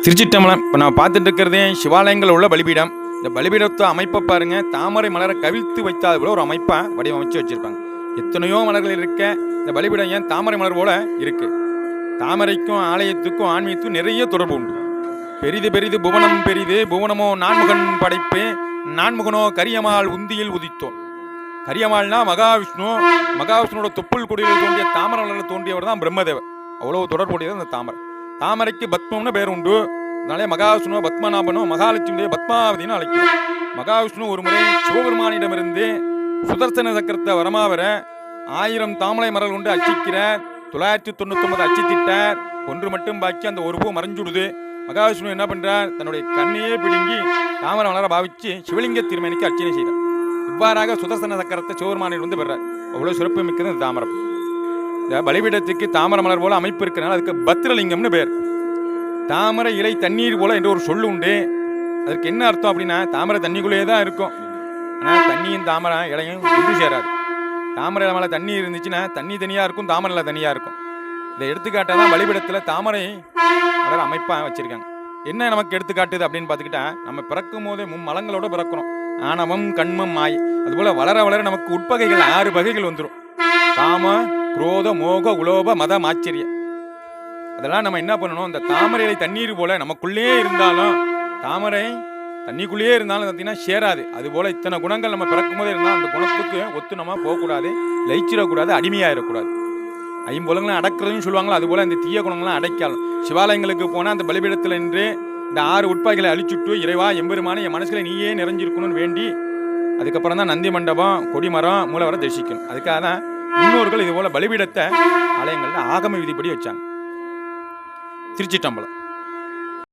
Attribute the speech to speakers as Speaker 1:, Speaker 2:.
Speaker 1: திருச்சிட்டம்பலம் இப்போ நான் பார்த்துட்டு இருக்கிறதே சிவாலயங்கள் உள்ள பலிபீடம். இந்த பலிபீடத்தை அமைப்பை பாருங்க, தாமரை மலரை கவிழ்த்து வைத்தாது போல ஒரு அமைப்பை வடிவமைச்சு வச்சிருப்பாங்க. எத்தனையோ மலர்கள் இருக்க இந்த பலிபீடம் ஏன் தாமரை மலர் போல இருக்கு? தாமரைக்கும் ஆலயத்துக்கும் ஆன்மீகத்துக்கும் நிறைய தொடர்பு உண்டு. பெரிது பெரிது புவனம் பெரிது, புவனமோ நான்முகன் படைப்பு, நான்முகனோ கரியமாள் உந்தியில் உதித்தோம். கரியமாள்னா மகாவிஷ்ணு, மகாவிஷ்ணுவோட தொப்புள் கொடியில் தோன்றிய தாமரை மலரில் தோன்றியவர் தான் பிரம்மதேவர். அவ்வளோ தொடர்புடையது அந்த தாமரை. தாமரைக்கு பத்மம்னு பேர் உண்டு. அதனாலே மகாவிஷ்ணுவ பத்மநாபனும் மகாலட்சுமியுடைய பத்மாவதினு அழைக்கும். மகாவிஷ்ணு ஒரு முறை சிவபெருமானிடமிருந்து சுதர்சன சக்கரத்தை வரமாவர 1000 தாமரை மலர் கொண்டு அச்சிக்கிறார். 999 அச்சித்திட்டார். ஒன்று மட்டும் பாக்கி அந்த ஒரு பூ மறைஞ்சுடுது. மகாவிஷ்ணு என்ன பண்றார்? தன்னுடைய கண்ணையே பிடுங்கி தாமரை மலரை பாவிச்சு சிவலிங்க திருமேனிக்கு அர்ச்சனை செய்தார். இவ்வாறாக சுதர்சன சக்கரத்தை சிவபெருமானில் வந்து பெறார். அவ்வளவு சிறப்பு மிக்கது இந்த தாமரை. இந்த பலிபீடத்துக்கு தாமரை மலர் போல அமைப்பு இருக்கிறனால அதுக்கு பத்ரலிங்கம்னு பேர். தாமரை இலை தண்ணீர் போல என்ற ஒரு சொல்லு உண்டு. அதுக்கு என்ன அர்த்தம் அப்படின்னா, தாமரை தண்ணிக்குள்ளேயே தான் இருக்கும், ஆனால் தண்ணியும் தாமரை இலையும் ஒன்று சேராது. தாமரை மேலே தண்ணி இருந்துச்சுன்னா தண்ணி தனியாக இருக்கும், தாமரையில் தனியாக இருக்கும். இதை எடுத்துக்காட்டாக தான் பலிபீடத்தில் தாமரை மலர் அமைப்பாக வச்சிருக்காங்க. என்ன நமக்கு எடுத்துக்காட்டுது அப்படின்னு பார்த்துக்கிட்டா, நம்ம பிறக்கும் போதே மும்மலங்களோட பிறக்கிறோம். ஆணவம் கண்மம் மாய். அதுபோல் வளர வளர நமக்கு உட்பகைகள் 6 வகைகள் வந்துடும். காம குரோத மோக உலோப மதம் ஆச்சரியம். அதெல்லாம் நம்ம என்ன பண்ணணும்? இந்த தாமரை இலை தண்ணீர் போல நமக்குள்ளேயே இருந்தாலும், தாமரை தண்ணிக்குள்ளேயே இருந்தாலும் பார்த்தீங்கன்னா சேராது. அதுபோல் இத்தனை குணங்கள் நம்ம பிறக்கும் போதே இருந்தால் அந்த குணத்துக்கு ஒத்து நம்ம போகக்கூடாது, லயிச்சிடக்கூடாது, அடிமையாகிடக்கூடாது. 5 புலங்களும் அடக்கிறதுன்னு சொல்லுவாங்களோ அதுபோல் இந்த தீய குணங்கள்லாம் அடைக்கலாம். சிவாலயங்களுக்கு போனால் அந்த பலிபீடத்தில் நின்று இந்த 6 உட்பகைகளை அழிச்சுட்டு, இறைவா எம்பெருமானே என் மனசுல நீயே நிறைஞ்சிருக்கணும்னு வேண்டி அதுக்கப்புறம் தான் நந்தி மண்டபம், கொடிமரம், மூலவரை தரிசிக்கணும். அதுக்காக தான் முன்னோர்கள் இதுபோல் பலிபீடத்தை ஆலயங்களில் ஆகம விதிப்படி வச்சாங்க. திருச்சிட்டம்பலம்.